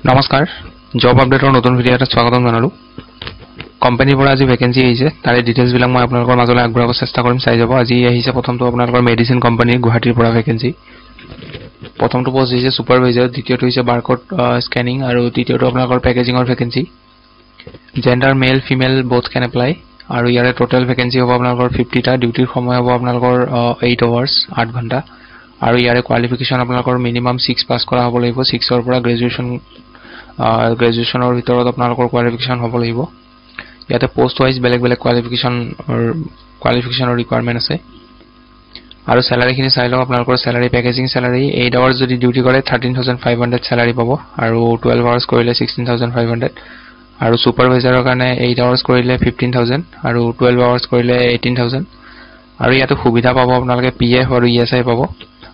নমস্কাৰ জব আপডেটৰ নতুন ভিডিঅ' এটা স্বাগতম জনালো কোম্পানীৰ পৰা আজি ভ্যাকেন্সি আহিছে তাৰে ডিটেইলছ বিলাক মই আপোনালোকৰ মাজলৈ আগবঢ়াব চেষ্টা কৰিম চাই যাব আজি আহিছে প্ৰথমটো আপোনালোকৰ মেডিচিন কোম্পানী গুৱাহাটীৰ পৰা ভ্যাকেন্সি প্ৰথমটো পোষ্ট হৈছে সুপাৰভাইজাৰ দ্বিতীয়টো হৈছে বাৰকোড স্ক্যানিং আৰু তৃতীয়টো আপোনালোকৰ পেকেজিংৰ vacancy gender male female both can apply আৰু ইয়াৰে টোটাল ভ্যাকেন্সি হ'ব আপোনালোকৰ 50 টা ডিউটিৰ সময় হ'ব আপোনালোকৰ 8 আৱাৰ্স 8 ঘণ্টা আৰু ইয়াৰে কোৱালিফিকেশন আপোনালোকৰ মিনিমাম 6 পাস কৰা হ'ব লাগিব 6 ৰ পৰা গ্ৰেজুৱেচনৰ ভিতৰত আপোনালোকৰ কোৱালিফিকেশন হ'ব লাগিব ইয়াতে পোষ্ট ওয়াইজ বেলেগ কোৱালিফিকেশনৰ ৰিকোয়াৰমেন্ট আছে আৰু স্যালাৰি খিনি চাই লও আপোনালোকৰ স্যালাৰি পেকেজিং স্যালাৰি 8 আৱাৰ্স যদি ডিউটি কৰে 13500 স্যালাৰি পাব আৰু 12 আৱাৰ্স কৰিলে 16500 আৰু সুপাৰভাইজাৰৰ কাৰণে 8 আৱাৰ্স কৰিলে 15000 আৰু 12 আৱাৰ্স কৰিলে 18000 আৰু ইয়াতে সুবিধা পাব আপোনালোকে পিএফ আৰু ইএসআই পাব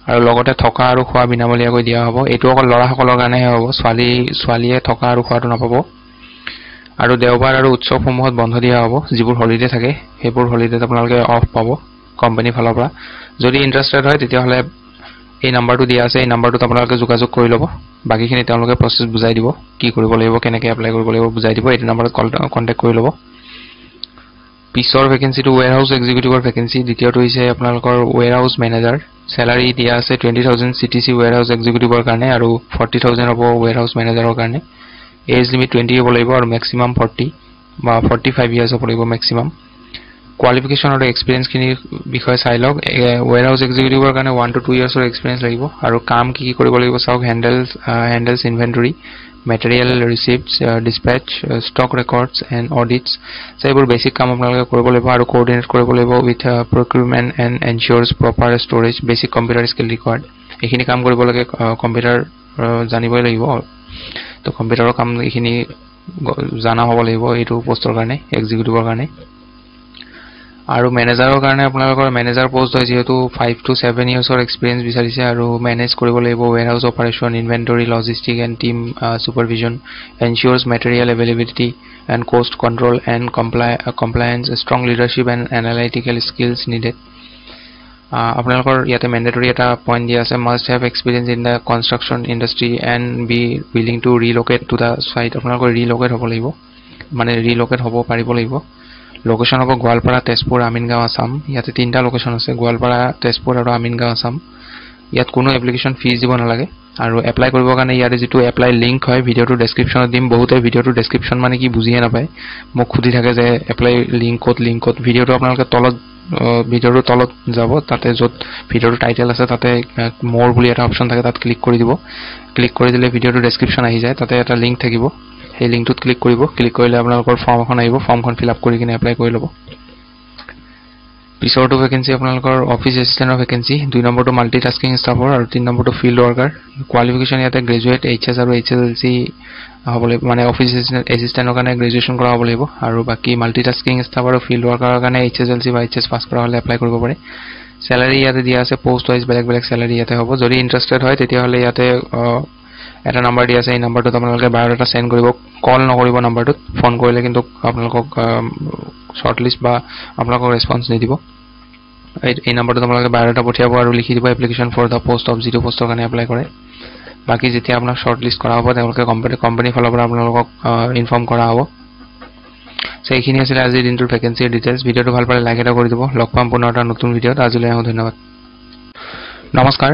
আৰু লগতে থকা আৰু খোৱা বিনামূলীয়াকৈ দিয়া হ'ব এটো অকল লৰাসকলৰ কাৰণে হ'ব ছোৱালীয়ে থকা আৰু খোৱাটো নাপাব আৰু দেওবাৰ আৰু উৎসৱসমূহত বন্ধ দিয়া হ'ব যিবোৰ হলিডে থাকে হেবোৰ হলিডেত আপোনালোকে অফ পাব কোম্পানী ফালৰ পৰা যদি ইন্টাৰেষ্টেড হয় তেতিয়া হলে এই নাম্বাৰটো দিয়া আছে এই নাম্বাৰটোত আপোনালোকে যোগাযোগ কৰি ল'ব বাকিখিনি তেওঁলোকে প্ৰসেস বুজাই দিব কি কৰিব লাগিব কেনেকৈ এপ্লাই কৰিব লাগিব বুজাই দিব এই নাম্বাৰত কন্টাক্ট কৰি ল'ব পিছৰ ভ্যাকেন্সিটো ওয়্যাৰহাউস এক্সিকিউটিভৰ ভ্যাকেন্সি দ্বিতীয়টো হৈছে আপোনালোকৰ ওয়্যাৰহাউস ম্যানেজাৰ স্যালাৰি দিয়া আছে 20000 সিটিসি ওয়্যাৰহাউস এক্সিকিউটিভৰ কাৰণে আৰু 40000 হ'ব ওয়্যাৰহাউস ম্যানেজাৰৰ কাৰণে এজ লিমিট 20 হ'ব লাগিব আৰু ম্যাক্সিমাম 40 বা 45 ইয়াৰ্স হ'ব লাগিব ম্যাক্সিমাম কোৱালিফিকেশন আৰু এক্সপেৰিয়েন্স খিনি বিষয় চাই লওক ওয়্যাৰহাউস এক্সিকিউটিভৰ কাৰণে 1 to 2 ইয়াৰ্সৰ এক্সপেৰিয়েন্স লাগিব আৰু কাম কি কৰিব লাগিব চাওক handles inventory material receipts dispatch stock records and audits সেইবোৰ বেসিক কাম আপোনালোকে কৰিব লাগিব আৰু কোঅৰ্ডিনেট কৰিব লাগিব with procurement and ensures proper storage basic computer skill required এইখিনি কাম কৰিব লাগে কম্পিউটাৰ জানিবই লাগিব তো কম্পিউটাৰৰ কাম এইখিনি জানা হ'ব লাগিব এইটো পোষ্টৰ কাৰণে এক্সিকিউটিভৰ কাৰণে আৰু ম্যানেজাৰৰ কাৰণে আপোনালোকৰ ম্যানেজাৰ পোষ্ট হয় যেহেতু 5 to 7 ইয়াৰ্সৰ এক্সপেৰিয়েন্স বিচাৰিছে আৰু মেনেজ কৰিব লাগিব warehouse operation inventory logistic and team supervision ensures material availability and cost control and compliance strong leadership and analytical skills needed আপোনালোকৰ ইয়াতে ম্যান্ডেটৰী এটা পইণ্ট দিয়া আছে must have experience in the construction industry and be willing to relocate to the site আপোনালোকৰ relocate হ'ব লাগিব মানে ৰিলোকেট হ'ব পাৰিব লাগিব লোকেশন হ'ব গোৱালপাৰা তেজপুৰ আমিনগাঁও আসাম ইয়াতে তিনটা লোকেশন আছে গোৱালপাৰা তেজপুৰ আৰু আমিনগাঁও আসাম ইয়াত কোনো এপ্লিকেশন ফিজ দিব নালাগে আৰু এপ্লাই কৰিবৰ কাৰণে ইয়াৰে যেটো এপ্লাই লিংক হয় ভিডিওটো ডেসক্ৰিপচনত দিম বহুতে ভিডিওটো ডেসক্ৰিপচন মানে কি বুজিয়ে নাপায় মোক খুদি থাকে যে এপ্লাই লিংকত ভিডিওটো আপোনালোকে ভিডিওটো তলত যাব তাতে যত ভিডিওটো টাইটেল আছে তাতে মোৰ বুলি এটা অপচন থাকে তাত ক্লিক কৰি দিব ক্লিক কৰি দিলে ভিডিওটো ডেসক্ৰিপচন আহি যায় তাতে এটা লিংক থাকিব এই লিংকটোত ক্লিক কৰিব ক্লিক কৰিলে আপোনালোকৰ ফৰ্ম এখন আহিব ফৰ্মখন ফিল আপ কৰি কিনে এপ্লাই কৰি ল'ব পিছৰটো ভ্যাকেন্সি আপোনালোকৰ অফিস এসিস্ট্যান্টৰ ভ্যাকেন্সি 2 নম্বৰটো মাল্টিটাস্কিং ষ্টাফৰ আৰু 3 নম্বৰটো ফিল্ড ওয়াৰ্কাৰ কোৱালিফিকেশন ইয়াতে গ্ৰেজুৱেট এইচএছ আৰু এইচএলসি হ'ব লাগিব মানে অফিস এসিস্ট্যান্টৰ কাৰণে গ্ৰেজুৱেচন কৰা হ'ব লাগিব আৰু বাকি মাল্টিটাস্কিং ষ্টাফ আৰু ফিল্ড ওয়াৰ্কাৰৰ কাৰণে এইচএছএলসি বা এইচএছ পাস কৰা হলে এপ্লাই কৰিব পাৰে স্যালাৰি ইয়াতে দিয়া আছে পোষ্ট ওয়াইজ বেলেগ স্যালাৰি ইয়াতে হ'ব যদি ইন্টাৰেষ্টেড হয় তেতিয়া হলে ইয়াতে এটা নাম্বাৰ দিয়া আছে এই নাম্বাৰটোত আপোনালোকে বায়োডাটা সেন্ড কৰিব কল নকৰিব নাম্বাৰটোত ফোন কৰিলে কিন্তু আপোনালোকক শৰ্টলিষ্ট বা আপোনালোকক ৰেসপন্স নিদিব এই নাম্বাৰটোত আপোনালোকে বায়োডাটা পঠিয়াব আৰু লিখি দিব application for the post of জিটো পোষ্টৰ কাৰণে এপ্লাই কৰে বাকি যেতিয়া আপোনাক শৰ্টলিষ্ট কৰা হ'ব তেওঁলোকে কোম্পানী ফালৰ পৰা আপোনালোকক ইনফৰ্ম কৰা হ'ব সেইখিনি আছিল আজিৰ দিনটোৰ ভ্যাকেন্সিৰ ডিটেইলছ ভিডিওটো ভাল পালে লাইক এটা কৰি দিব লগ পাম পুনৰ এটা নতুন ভিডিওত আজিলৈ ধন্যবাদ নমস্কাৰ